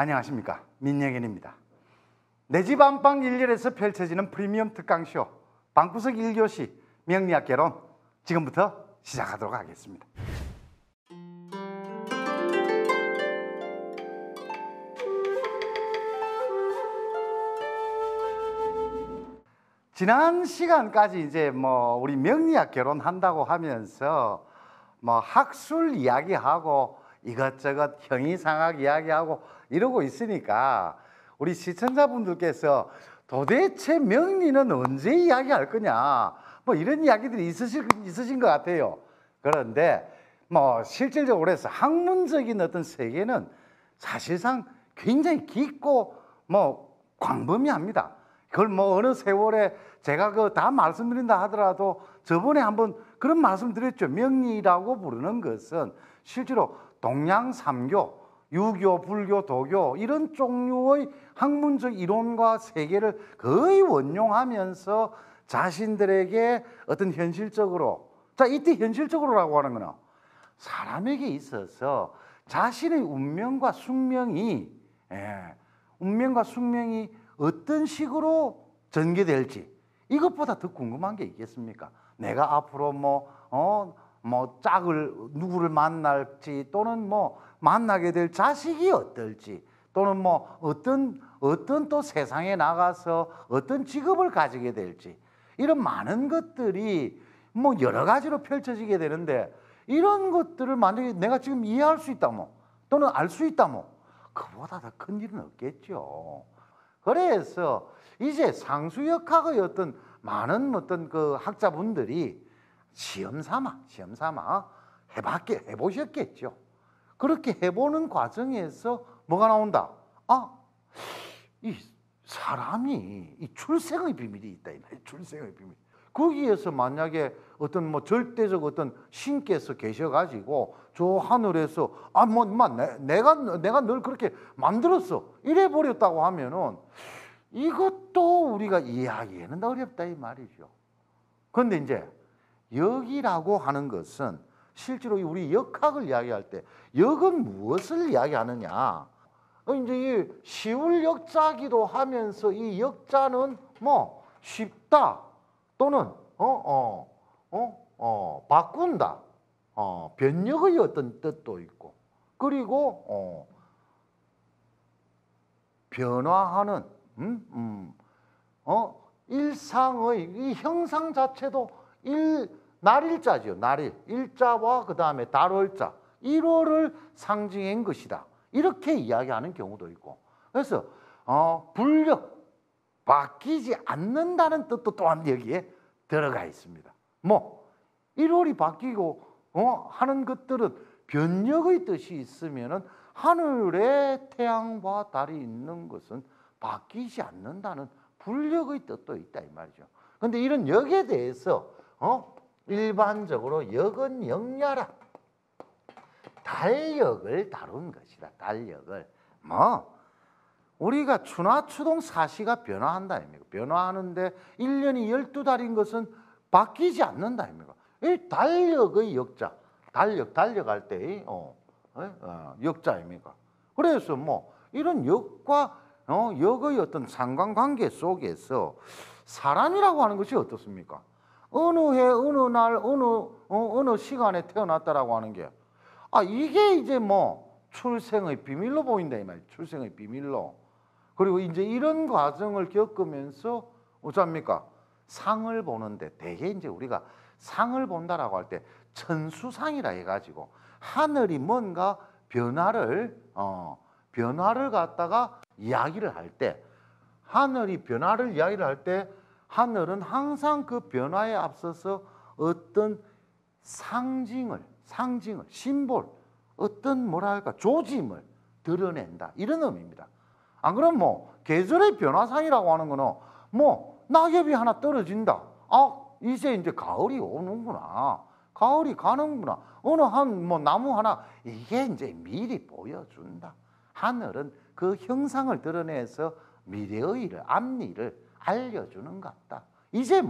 안녕하십니까, 민영현입니다. 내 집 안방 1열에서 펼쳐지는 프리미엄 특강쇼 방구석 1교시 명리학 개론, 지금부터 시작하도록 하겠습니다. 지난 시간까지 이제 우리 명리학 개론 한다고 하면서 학술 이야기하고 이것저것 형이상학 이야기하고 이러고 있으니까 우리 시청자분들께서 도대체 명리는 언제 이야기할 거냐 이런 이야기들이 있으신 것 같아요. 그런데 실질적으로 해서 학문적인 어떤 세계는 사실상 굉장히 깊고 광범위합니다. 그걸 어느 세월에 제가 다 말씀드린다 하더라도 저번에 한번 그런 말씀 드렸죠. 명리라고 부르는 것은 실제로 동양 삼교, 유교, 불교, 도교 이런 종류의 학문적 이론과 세계를 거의 원용하면서 자신들에게 어떤 현실적으로, 자, 이때 현실적으로라고 하는 거는 사람에게 있어서 자신의 운명과 숙명이 어떤 식으로 전개될지 이것보다 더 궁금한 게 있겠습니까? 내가 앞으로 짝을 누구를 만날지, 또는 만나게 될 자식이 어떨지, 또는 어떤 또 세상에 나가서 어떤 직업을 가지게 될지, 이런 많은 것들이 여러 가지로 펼쳐지게 되는데, 이런 것들을 만약에 내가 지금 이해할 수 있다면, 또는 알 수 있다면 그보다 더 큰 일은 없겠죠. 그래서 이제 상수역학의 어떤 많은 그 학자분들이 시험 삼아 해보셨겠죠. 그렇게 해보는 과정에서 뭐가 나온다? 이 사람이 이 출생의 비밀이 있다. 출생의 비밀. 거기에서 만약에 어떤 절대적 어떤 신께서 계셔가지고 저 하늘에서 내가 널 그렇게 만들었어 이래 버렸다고 하면은 이것도 우리가 이해하기에는 어렵다 이 말이죠. 그런데 이제 역이라고 하는 것은 실제로 우리 역학을 이야기할 때 역은 무엇을 이야기하느냐? 이제 이 쉬울 역자기도 하면서 이 역자는 쉽다, 또는 바꾼다, 변역의 어떤 뜻도 있고, 그리고 변화하는 일상의 이 형상 자체도 날일자죠. 날일, 일자와 그 다음에 달월자, 1월을 상징한 것이다. 이렇게 이야기하는 경우도 있고, 그래서 불력, 바뀌지 않는다는 뜻도 또한 여기에 들어가 있습니다. 1월이 바뀌고 하는 것들은 변력의 뜻이 있으면은 하늘에 태양과 달이 있는 것은 바뀌지 않는다는 불력의 뜻도 있다 이 말이죠. 그런데 이런 역에 대해서 일반적으로 역은 역야라, 달력을 다룬 것이다. 달력을 우리가 추나추동 사시가 변화한다 아닙니까? 변화하는데 1년이 12달인 것은 바뀌지 않는다 아닙니까? 이 달력의 역자, 달력할 때 역자 아닙니까? 그래서 이런 역과 역의 어떤 상관관계 속에서 사람이라고 하는 것이 어떻습니까? 어느 해, 어느 날, 어느 시간에 태어났다라고 하는 게 이게 이제 출생의 비밀로 보인다 이 말이에요. 출생의 비밀로. 그리고 이제 이런 과정을 겪으면서 어쩝니까? 상을 보는데 대개 이제 우리가 상을 본다라고 할 때 천수상이라 해가지고 하늘이 뭔가 변화를 갖다가 이야기를 할 때, 하늘이 변화를 이야기를 할 때 하늘은 항상 그 변화에 앞서서 어떤 상징을 심볼, 어떤 조짐을 드러낸다 이런 의미입니다. 안 그럼 계절의 변화상이라고 하는 거는 낙엽이 하나 떨어진다. 이제 가을이 오는구나. 가을이 가는구나. 어느 나무 하나, 이게 이제 미리 보여준다. 하늘은 그 형상을 드러내서 미래의 일을, 앞일을 알려주는 것 같다. 이제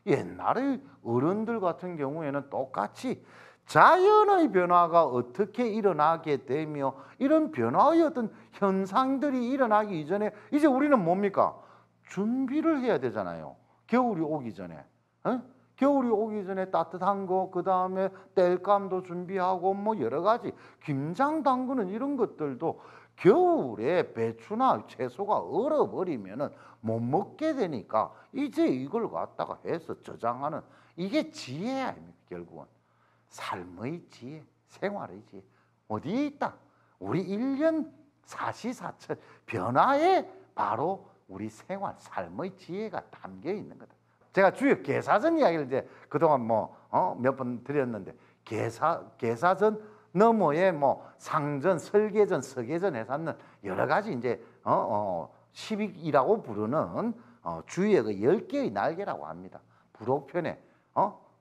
옛날의 어른들 같은 경우에는 똑같이 자연의 변화가 어떻게 일어나게 되며 이런 변화의 어떤 현상들이 일어나기 이전에 이제 우리는 뭡니까? 준비를 해야 되잖아요. 겨울이 오기 전에. 겨울이 오기 전에 따뜻한 거, 그 다음에 땔감도 준비하고 뭐 여러 가지 김장 담그는 이런 것들도 겨울에 배추나 채소가 얼어버리면은 못 먹게 되니까 이제 이걸 갖다가 해서 저장하는 이게 지혜 아닙니까? 결국은 삶의 지혜, 생활의 지혜 어디에 있다? 우리 1년 사시사철 변화에 바로 우리 생활, 삶의 지혜가 담겨 있는 거다. 제가 주요 계사전 이야기를 이제 그동안 몇 번 드렸는데 계사전 너머에 상전, 설계전, 서계전 해서는 여러 가지 이제 10익이라고 부르는 주위에 그 10개의 날개라고 합니다. 부록편에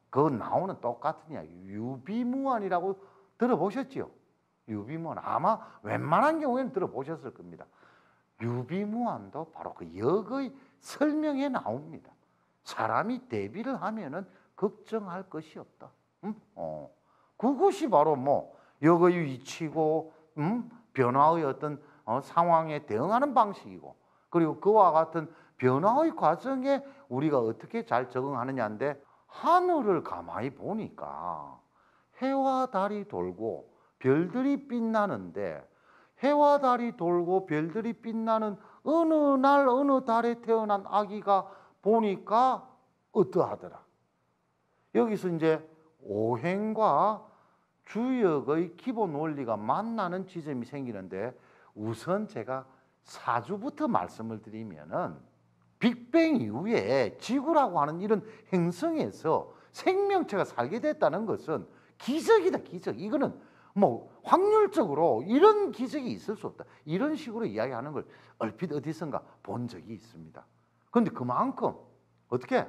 그 나오는 똑같은 이야기 유비무환이라고 들어보셨지요? 유비무환 아마 웬만한 경우에는 들어보셨을 겁니다. 유비무환도 바로 그 역의 설명에 나옵니다. 사람이 대비를 하면은 걱정할 것이 없다. 그것이 바로 역의 위치고 변화의 어떤 상황에 대응하는 방식이고 그리고 그와 같은 변화의 과정에 우리가 어떻게 잘 적응하느냐인데 하늘을 가만히 보니까 해와 달이 돌고 별들이 빛나는데 해와 달이 돌고 별들이 빛나는 어느 날 어느 달에 태어난 아기가 보니까 어떠하더라. 여기서 이제 오행과 주역의 기본 원리가 만나는 지점이 생기는데 우선 제가 사주부터 말씀을 드리면은 빅뱅 이후에 지구라고 하는 이런 행성에서 생명체가 살게 됐다는 것은 기적이다, 기적. 이거는 확률적으로 이런 기적이 있을 수 없다. 이런 식으로 이야기하는 걸 얼핏 어디선가 본 적이 있습니다. 그런데 그만큼 어떻게?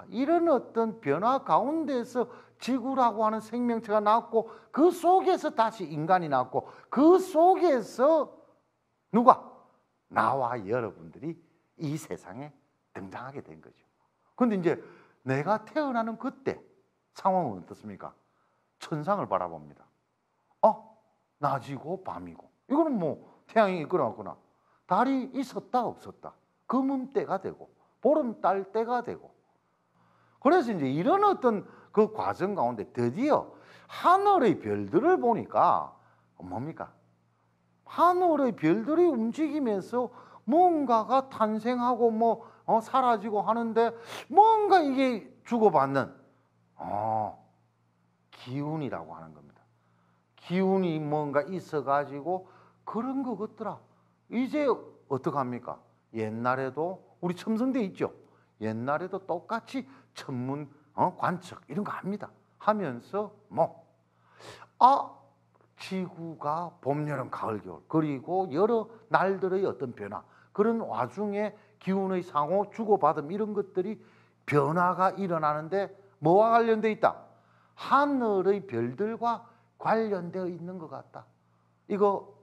이런 어떤 변화 가운데서 지구라고 하는 생명체가 나왔고 그 속에서 다시 인간이 나왔고 그 속에서 누가? 나와 여러분들이 이 세상에 등장하게 된 거죠. 그런데 이제 내가 태어나는 그때 상황은 어떻습니까? 천상을 바라봅니다. 낮이고 밤이고 이거는 태양이 끌어왔구나. 달이 있었다 없었다. 금음때가 되고 보름달 때가 되고 그래서 이제 이런 어떤 그 과정 가운데 드디어 하늘의 별들을 보니까 뭡니까? 하늘의 별들이 움직이면서 뭔가가 탄생하고 사라지고 하는데 뭔가 이게 주고받는 기운이라고 하는 겁니다. 기운이 뭔가 있어가지고 그런 거 같더라. 이제 어떡합니까? 옛날에도 우리 첨성대 있죠? 옛날에도 똑같이 천문 관측 이런 거 합니다. 하면서 지구가 봄, 여름, 가을, 겨울 그리고 여러 날들의 어떤 변화 그런 와중에 기운의 상호 주고받음 이런 것들이 변화가 일어나는데 뭐와 관련되어 있다? 하늘의 별들과 관련되어 있는 것 같다. 이거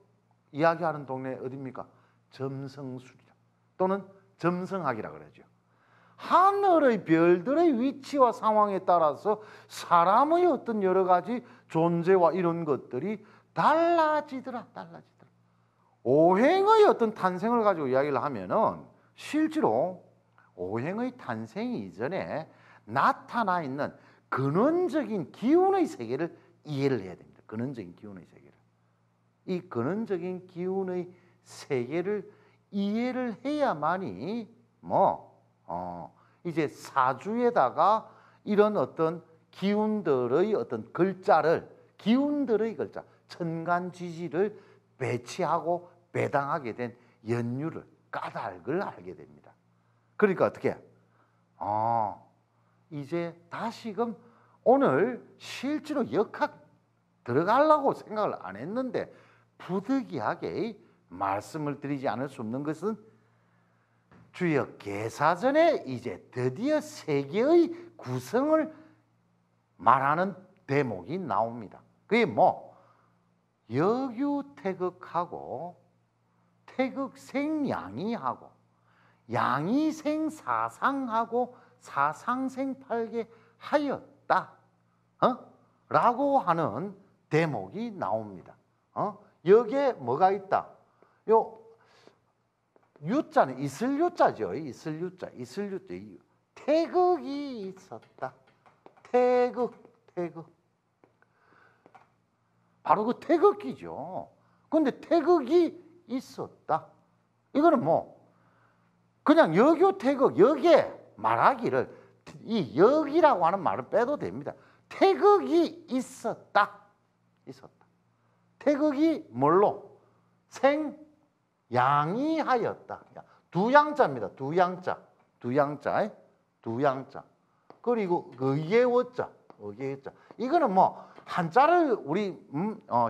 이야기하는 동네 어디입니까? 점성술이다. 또는 점성학이라 그러죠. 하늘의 별들의 위치와 상황에 따라서 사람의 어떤 여러 가지 존재와 이런 것들이 달라지더라. 오행의 어떤 탄생을 가지고 이야기를 하면은 실제로 오행의 탄생 이전에 나타나 있는 근원적인 기운의 세계를 이해를 해야 됩니다. 근원적인 기운의 세계를. 이 근원적인 기운의 세계를 이해를 해야만이 이제 사주에다가 이런 어떤 기운들의 어떤 기운들의 글자, 천간지지를 배치하고 배당하게 된 연유를, 까닭을 알게 됩니다. 그러니까 어떻게? 이제 다시금 오늘 실제로 역학 들어가려고 생각을 안 했는데 부득이하게 말씀을 드리지 않을 수 없는 것은 주여 계사전에 이제 드디어 세계의 구성을 말하는 대목이 나옵니다. 그게 역유태극하고 태극생양이하고 양이생사상하고 사상생팔계 하였다. 라고 하는 대목이 나옵니다. 여기에 뭐가 있다? 요 유자는 있을 유자죠. 있을 유자. 태극이 있었다. 태극. 바로 그 태극기죠. 근데 태극이 있었다. 이거는 뭐 그냥 여교 태극, 여기에 말하기를 이 여기라고 하는 말을 빼도 됩니다. 태극이 있었다. 태극이 뭘로? 생양이하였다. 두 양자입니다. 두 양자. 그리고 의예어자. 이거는 뭐 한자를 우리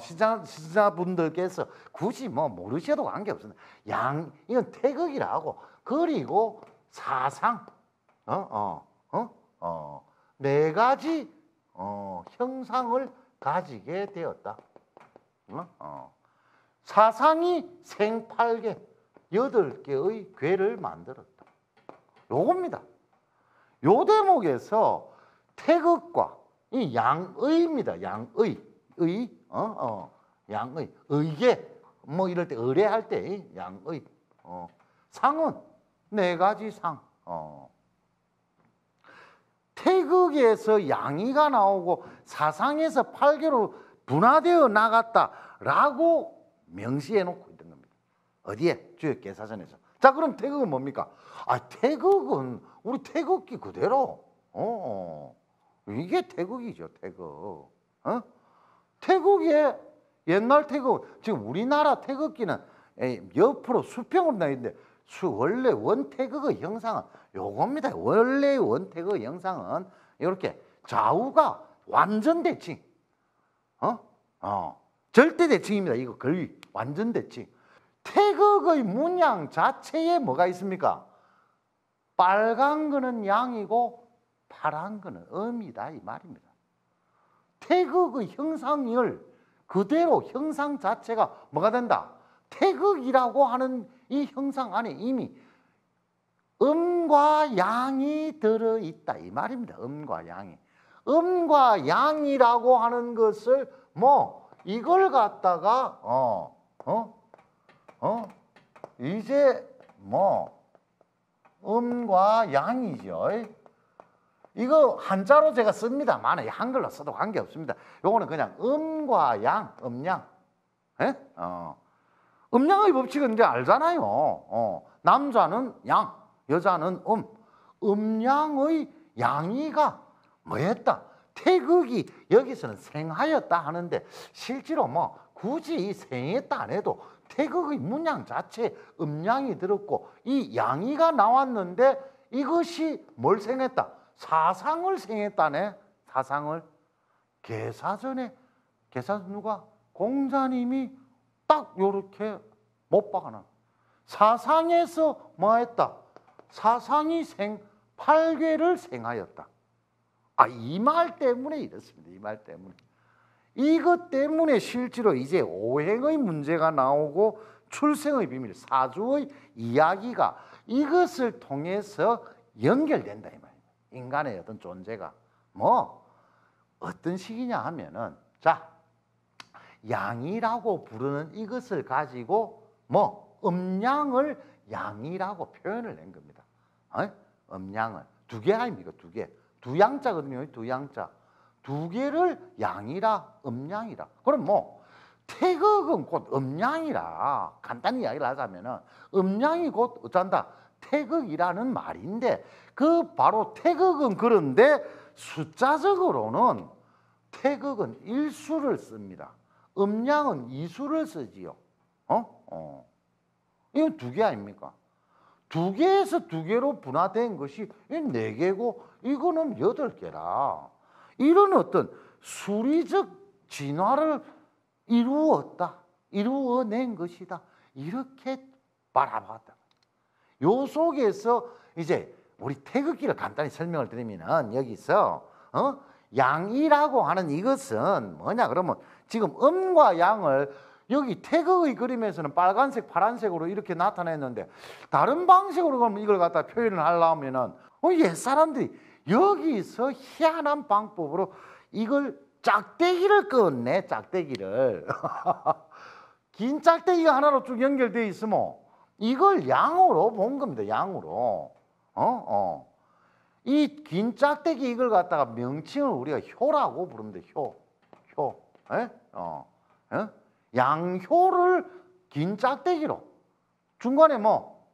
시청자분들께서 굳이 뭐 모르셔도 관계없습니다. 이건 태극이라고. 그리고 사상. 네 가지 형상을 가지게 되었다. 사상이 생8개, 8개의 괴를 만들었다. 요겁니다. 요 대목에서 태극과 이 양의입니다. 양의. 양의. 의계. 뭐 이럴 때 의뢰할 때 양의. 상은 네 가지 상. 태극에서 양의가 나오고 사상에서 8개로 분화되어 나갔다라고 명시해 놓고 있는 겁니다. 어디에? 주역개사전에서. 자, 그럼 태극은 뭡니까? 태극은 우리 태극기 그대로. 이게 태극이죠, 태극. 태극의 옛날 태극, 지금 우리나라 태극기는 옆으로 수평으로 나 있는데 원래 원태극의 형상은 요겁니다. 원래 원태극의 형상은 이렇게 좌우가 완전 대칭. 절대 대칭입니다. 이거 거의 완전 대칭. 태극의 문양 자체에 뭐가 있습니까? 빨간 거는 양이고 파란 거는 음이다 이 말입니다. 태극의 형상을 그대로 형상 자체가 뭐가 된다? 태극이라고 하는 이 형상 안에 이미 음과 양이 들어있다 이 말입니다. 음과 양이. 음과 양이라고 하는 것을 뭐 이걸 갖다가 이제 뭐 음과 양이죠. 이거 한자로 제가 씁니다만 한글로 써도 관계없습니다. 요거는 그냥 음과 양, 음양. 음양의 법칙은 이제 알잖아요. 남자는 양, 여자는 음양의 양이가 뭐였다? 태극이 여기서는 생하였다 하는데 실제로 뭐 굳이 생했다 안 해도 태극의 문양 자체에 음양이 들었고 이 양이가 나왔는데 이것이 뭘 생했다? 사상을 생했다네. 사상을. 개사전에 누가? 공자님이 딱 요렇게 못 박아놔. 사상에서 뭐 했다? 사상이 8괴를 생하였다. 이 말 때문에 이렇습니다. 이 말 때문에. 이것 때문에 실제로 이제 오행의 문제가 나오고 출생의 비밀, 사주의 이야기가 이것을 통해서 연결된다 이 말입니다. 인간의 어떤 존재가 뭐 어떤 식이냐 하면은 자 양이라고 부르는 이것을 가지고 뭐 음양을 양이라고 표현을 낸 겁니다. 음양을 두 개 아닙니까? 두 개. 두 양자거든요. 두 양자. 두 개를 양이라 음양이라. 그럼 뭐 태극은 곧 음양이라 간단히 이야기를 하자면은 음양이 곧 어쩐다 태극이라는 말인데 그 바로 태극은 그런데 숫자적으로는 태극은 일수를 씁니다. 음양은 이수를 쓰지요. 이건 두 개 아닙니까? 두 개에서 두 개로 분화된 것이 네 개고 이거는 8개라. 이런 어떤 수리적 진화를 이루어낸 것이다. 이렇게 바라봤다. 요 속에서 이제 우리 태극기를 간단히 설명을 드리면은 여기서 양이라고 하는 이것은 뭐냐 그러면 지금 음과 양을 여기 태극의 그림에서는 빨간색, 파란색으로 이렇게 나타냈는데 다른 방식으로 그러면 이걸 갖다 표현을 하려면은 옛 사람들이 여기서 희한한 방법으로 이걸 짝대기를 끄었네, 짝대기를. 긴 짝대기가 하나로 쭉 연결되어 있으면 이걸 양으로 본 겁니다, 양으로. 이 긴 짝대기 이걸 갖다가 명칭을 우리가 효라고 부릅니다, 효. 예? 양효를 긴 짝대기로. 중간에 뭐,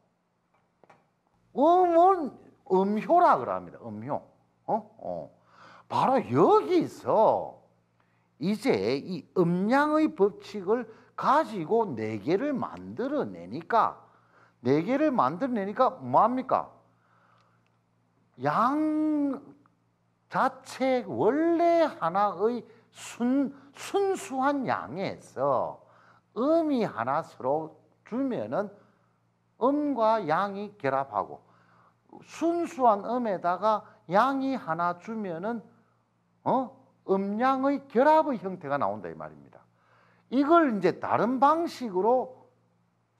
음은 음효라 그럽니다, 음효. 바로 여기서 이제 이 음양의 법칙을 가지고 네 개를 만들어내니까 뭐합니까? 양 자체 원래 하나의 순수한 양에서 음이 하나 서로 주면은 음과 양이 결합하고 순수한 음에다가 양이 하나 주면은 음양의 결합의 형태가 나온다 이 말입니다. 이걸 이제 다른 방식으로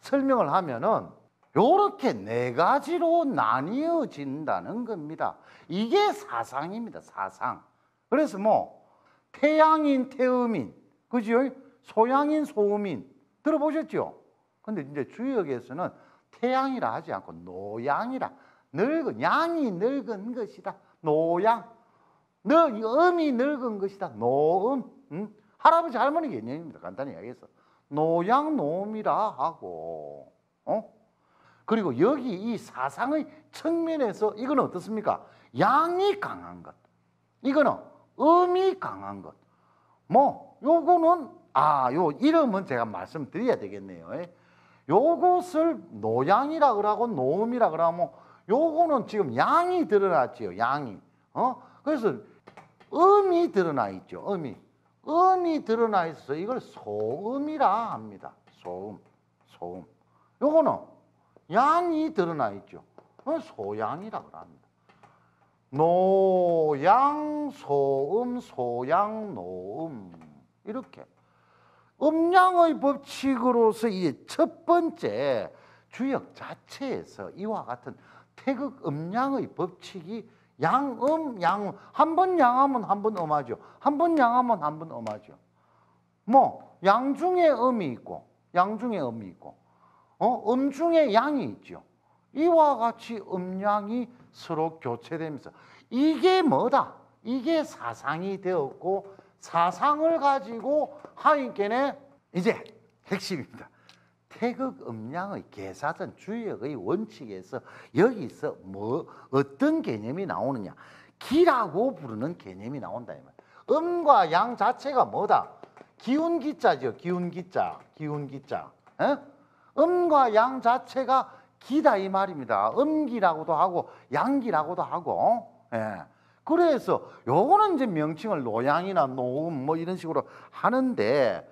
설명을 하면은 요렇게 네 가지로 나뉘어진다는 겁니다. 이게 사상입니다, 사상. 그래서 뭐 태양인 태음인, 그죠? 소양인 소음인 들어보셨죠? 근데 이제 주역에서는 태양이라 하지 않고 노양이라, 양이 늙은 것이다. 노양. 음이 늙은 것이다. 노음. 할아버지 할머니 개념입니다. 간단히 이야기해서. 노양 노음이라 하고. 그리고 여기 이 사상의 측면에서 이건 어떻습니까? 양이 강한 것. 이거는 음이 강한 것. 뭐 요거는 요 이름은 제가 말씀드려야 되겠네요. 요것을 노양이라 그러고 노음이라 그러면 요거는 지금 양이 드러났지요. 양이. 그래서 음이 드러나 있죠. 음이 드러나 있어서 이걸 소음이라 합니다. 소음. 요거는 양이 드러나 있죠. 소양이라고 합니다. 노양, 소음, 소양, 노음. 이렇게. 음양의 법칙으로서 이제 첫 번째 주역 자체에서 이와 같은 태극 음양의 법칙이 양음, 양음. 한 번 양하면 한 번 음하죠. 한 번 양하면 한 번 음하죠. 뭐, 양 중에 음이 있고, 음 중에 양이 있죠. 이와 같이 음양이 서로 교체되면서 이게 뭐다? 이게 사상이 되었고 사상을 가지고 하니께는 이제 핵심입니다. 태극 음양의 계사전 주역의 원칙에서 여기서 어떤 개념이 나오느냐? 기라고 부르는 개념이 나온다. 이 말. 음과 양 자체가 뭐다? 기운기자죠. 기운기자. 음과 양 자체가 기다 이 말입니다. 음기라고도 하고 양기라고도 하고. 그래서 요거는 이제 명칭을 노양이나 노음 뭐 이런 식으로 하는데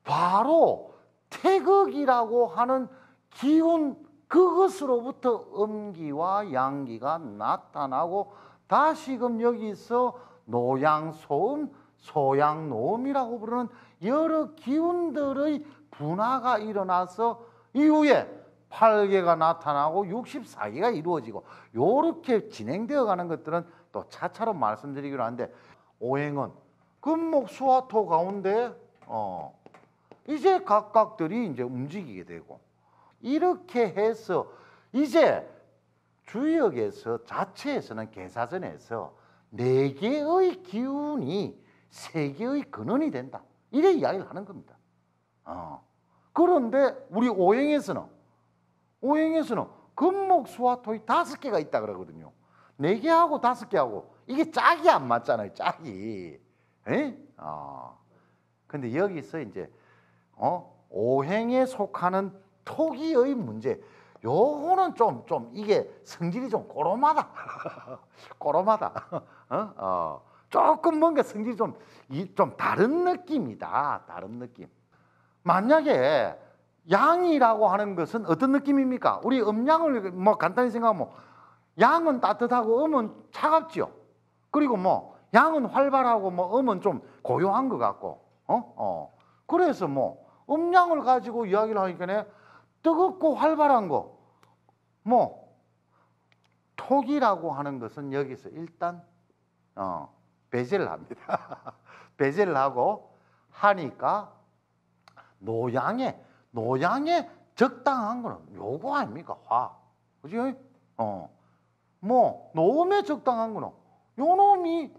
바로 태극이라고 하는 기운 그것으로부터 음기와 양기가 나타나고 다시금 여기서 노양 소음, 소양 노음이라고 부르는 여러 기운들의 분화가 일어나서 이후에 8개가 나타나고 64개가 이루어지고 이렇게 진행되어 가는 것들은 또 차차로 말씀드리기로 하는데 오행은 금목수화토 가운데 이제 각각들이 이제 움직이게 되고 이렇게 해서 이제 주역에서 자체에서는 계사전에서 4개의 기운이 3개의 근원이 된다. 이래 이야기를 하는 겁니다. 그런데 우리 오행에서는 금목수화토이 5개가 있다 그러거든요. 4개하고 5개하고 이게 짝이 안 맞잖아요. 짝이. 근데 여기서 이제 오행에 속하는 토기의 문제. 요거는 좀 이게 성질이 좀 꼬롬하다. 조금 뭔가 성질이 좀 다른 느낌이다. 다른 느낌. 만약에 양이라고 하는 것은 어떤 느낌입니까? 우리 음양을 뭐 간단히 생각하면 양은 따뜻하고 음은 차갑지요. 그리고 뭐 양은 활발하고 뭐 음은 좀 고요한 것 같고. 그래서 뭐 음양을 가지고 이야기를 하니까 뜨겁고 활발한 거. 뭐 톡이라고 하는 것은 여기서 일단 배제를 합니다. 배제를 하고 하니까 노양에 적당한 거는 요거 아닙니까? 화. 그죠? 뭐 노음에 적당한 거는 요 놈이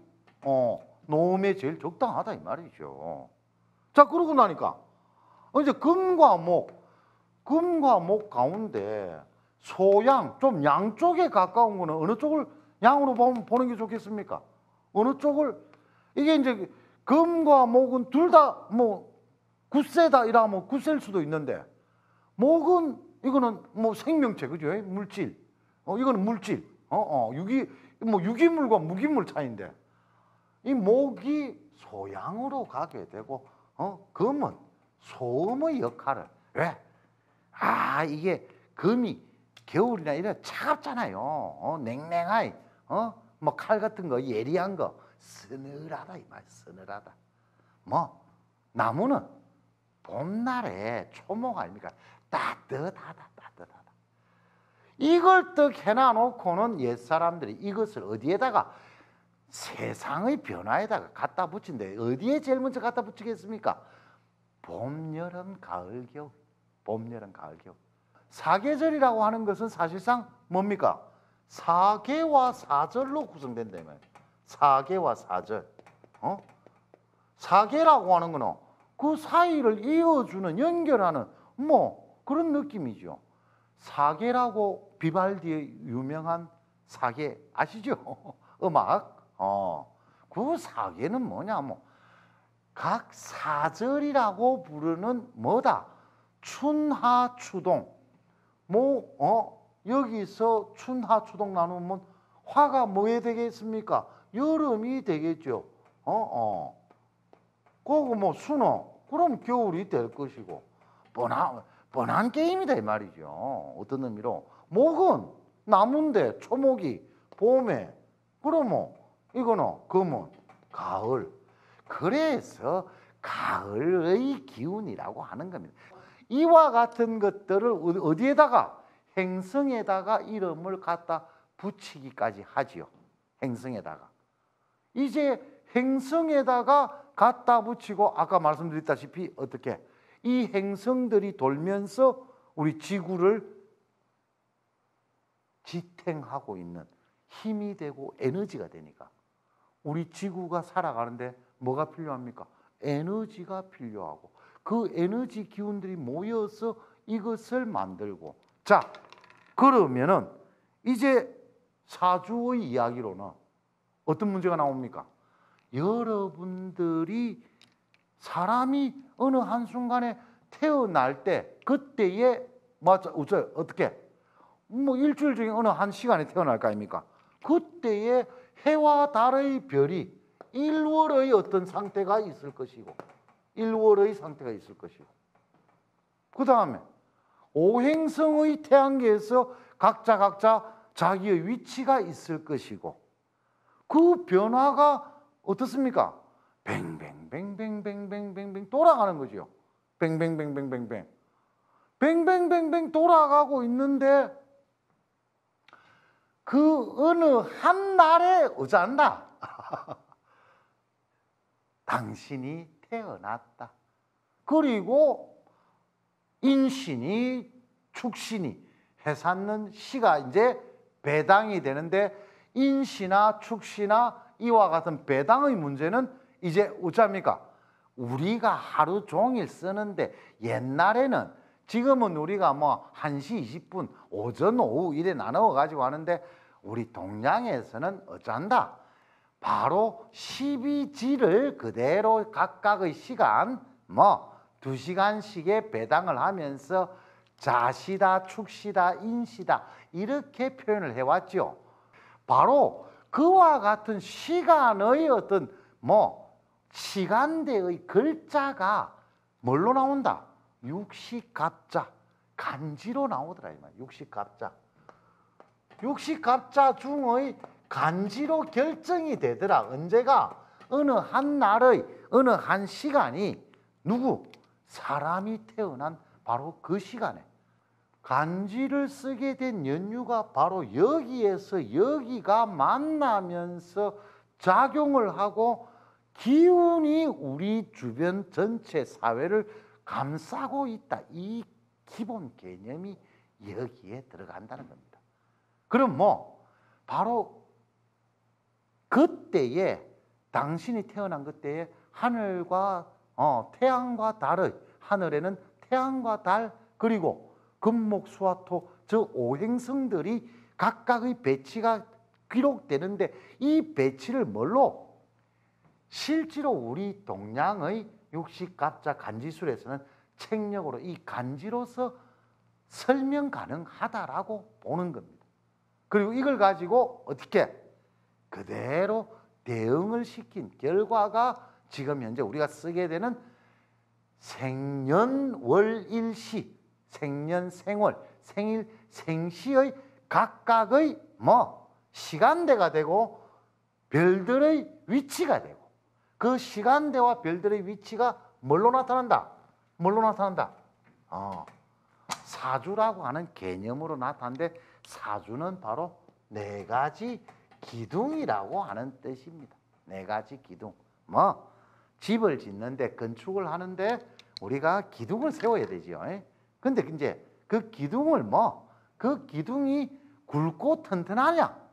노음에 제일 적당하다 이 말이죠. 자, 그러고 나니까 이제 금과 목 가운데 소양, 좀 양쪽에 가까운 거는 어느 쪽을 양으로 보는 게 좋겠습니까? 어느 쪽을, 이게 이제 금과 목은 둘 다 뭐 굳세다 이러면 굳셀 수도 있는데, 목은 이거는 뭐 생명체, 그죠? 물질. 이거는 물질. 유기물과 무기물 차이인데, 이 목이 소양으로 가게 되고, 금은 소음의 역할을. 왜? 이게 금이 겨울이나 이런 차갑잖아요. 냉랭하이, 뭐 칼 같은 거, 예리한 거, 서늘하다 이 말, 서늘하다. 뭐 나무는 봄날에 초목 아닙니까? 따뜻하다. 이걸 딱 해놔놓고는 옛사람들이 이것을 어디에다가, 세상의 변화에다가 갖다 붙인데, 어디에 제일 먼저 갖다 붙이겠습니까? 봄, 여름, 가을, 겨울. 봄, 여름, 가을, 겨울. 사계절이라고 하는 것은 사실상 뭡니까? 사계와 사절로 구성된다면, 사계와 사절. 사계라고 하는 거는 그 사이를 이어주는, 연결하는 뭐 그런 느낌이죠. 사계라고, 비발디의 유명한 사계 아시죠? 음악. 그 사계는 뭐냐, 각 사절이라고 부르는 뭐다? 춘하 추동. 여기서 춘하 추동 나누면 화가 뭐에 되겠습니까? 여름이 되겠죠. 그거 수능, 그럼 겨울이 될 것이고, 뻔한 게임이다 이 말이죠. 어떤 의미로 목은 나무인데 초목이 봄에, 그러면 이거는 금은 가을. 그래서 가을의 기운이라고 하는 겁니다. 이와 같은 것들을 어디에다가, 행성에다가 이름을 갖다 붙이기까지 하지요. 행성에다가. 이제 행성에다가 갖다 붙이고, 아까 말씀드렸다시피 어떻게 이 행성들이 돌면서 우리 지구를 지탱하고 있는 힘이 되고 에너지가 되니까, 우리 지구가 살아가는데 뭐가 필요합니까? 에너지가 필요하고, 그 에너지 기운들이 모여서 이것을 만들고. 자, 그러면은 이제 사주의 이야기로는 어떤 문제가 나옵니까? 여러분들이 사람이 어느 한순간에 태어날 때, 그때에 어떻게 일주일 중에 어느 한 시간에 태어날 거 아닙니까? 그때에 해와 달의 별이 일월의 어떤 상태가 있을 것이고, 일월의 상태가 있을 것이고, 그 다음에 오행성의 태양계에서 각자 자기의 위치가 있을 것이고, 그 변화가 어떻습니까? 뱅뱅뱅뱅뱅뱅뱅 돌아가는 거죠. 뱅뱅뱅뱅뱅뱅 뱅뱅뱅뱅 돌아가고 있는데, 그 어느 한 날에 어쩐다. 당신이 태어났다. 그리고 인신이 축신이 해삼는 시가 이제 배당이 되는데, 인시나 축시나 이와 같은 배당의 문제는 이제 어쩝니까? 우리가 하루 종일 쓰는데, 옛날에는, 지금은 우리가 1시 20분 오전 오후 이래 나누어 가지고 하는데, 우리 동양에서는 어쩐다? 바로 12지를 그대로 각각의 시간 2시간씩의 배당을 하면서 자시다, 축시다, 인시다 이렇게 표현을 해왔죠. 바로 그와 같은 시간의 어떤 시간대의 글자가 뭘로 나온다? 육식갑자, 간지로 나오더라 이 말. 육식갑자. 육식갑자 중의 간지로 결정이 되더라. 언제가? 어느 한 날의 어느 한 시간이 누구? 사람이 태어난 바로 그 시간에 간지를 쓰게 된 연유가 바로 여기에서 여기가 만나면서 작용을 하고 기운이 우리 주변 전체 사회를 감싸고 있다. 이 기본 개념이 여기에 들어간다는 겁니다. 그럼 뭐 바로 그때에 당신이 태어난 그때에 하늘과 태양과 달의 하늘에는 태양과 달 그리고 금목 수화토 저 오행성들이 각각의 배치가 기록되는데 이 배치를 뭘로? 실제로 우리 동양의 육식갑자 간지술에서는 책력으로 이 간지로서 설명 가능하다라고 보는 겁니다. 그리고 이걸 가지고 어떻게 그대로 대응을 시킨 결과가 지금 현재 우리가 쓰게 되는 생년월일시, 생년생월, 생일, 생시의 각각의 시간대가 되고 별들의 위치가 되고 그 시간대와 별들의 위치가 뭘로 나타난다? 뭘로 나타난다? 사주라고 하는 개념으로 나타나는데 사주는 바로 네 가지 기둥이라고 하는 뜻입니다. 네 가지 기둥. 집을 짓는데 건축을 하는데 우리가 기둥을 세워야 되지요. 근데 이제 그 기둥을 그 기둥이 굵고 튼튼하냐?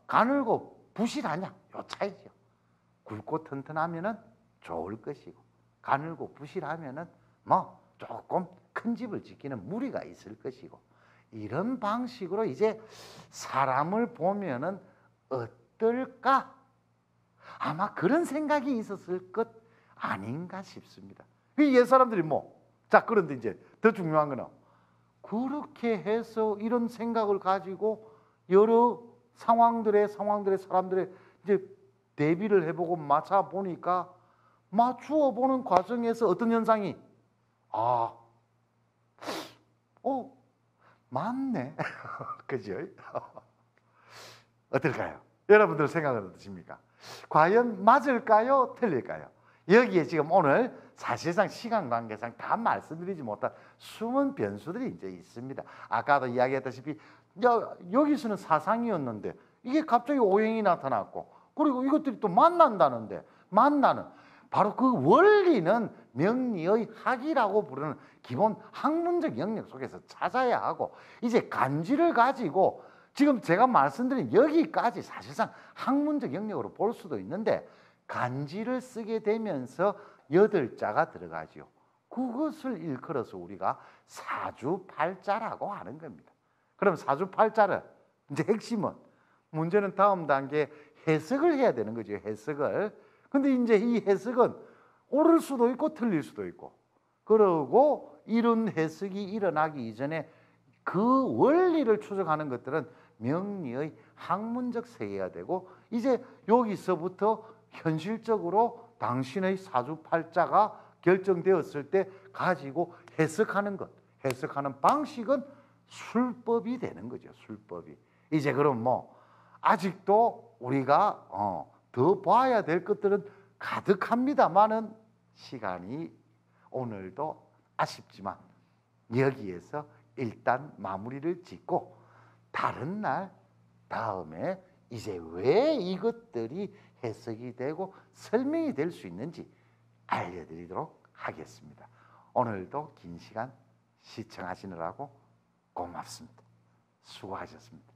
가늘고 부실하냐? 요 차이죠. 굵고 튼튼하면은 좋을 것이고 가늘고 부실하면은 조금 큰 집을 짓기는 무리가 있을 것이고 이런 방식으로 이제 사람을 보면은 어떨까? 아마 그런 생각이 있었을 것 아닌가 싶습니다. 옛 사람들이 자, 그런데 이제 더 중요한 거는 그렇게 해서 이런 생각을 가지고 여러 상황들의 사람들의 이제 대비를 해보고 맞춰보니까 맞추어 보는 과정에서 어떤 현상이 맞네. 그죠? 어떨까요? 여러분들 생각은 어떠십니까? 과연 맞을까요? 틀릴까요? 여기에 지금 오늘 사실상 시간 관계상 다 말씀드리지 못한 숨은 변수들이 이제 있습니다. 아까도 이야기했다시피 여기서는 사상이었는데 이게 갑자기 오행이 나타났고 그리고 이것들이 또 만난다는데 만나는 바로 그 원리는 명리의 학이라고 부르는 기본 학문적 영역 속에서 찾아야 하고 이제 간지를 가지고 지금 제가 말씀드린 여기까지 사실상 학문적 영역으로 볼 수도 있는데 간지를 쓰게 되면서 8자가 들어가지요. 그것을 일컬어서 우리가 사주팔자라고 하는 겁니다. 그럼 사주팔자를 이제 핵심은 문제는 다음 단계에 해석을 해야 되는 거죠. 해석을. 근데 이제 이 해석은 옳을 수도 있고 틀릴 수도 있고 그러고 이런 해석이 일어나기 이전에 그 원리를 추적하는 것들은 명리의 학문적 세계가 되고 이제 여기서부터 현실적으로 당신의 사주팔자가 결정되었을 때 가지고 해석하는 것, 해석하는 방식은 술법이 되는 거죠. 술법이. 이제 그럼 아직도 우리가 더 봐야 될 것들은 가득합니다만은 시간이 오늘도 아쉽지만 여기에서 일단 마무리를 짓고 다른 날 다음에 이제 왜 이것들이 해석이 되고 설명이 될 수 있는지 알려드리도록 하겠습니다. 오늘도 긴 시간 시청하시느라고 고맙습니다. 수고하셨습니다.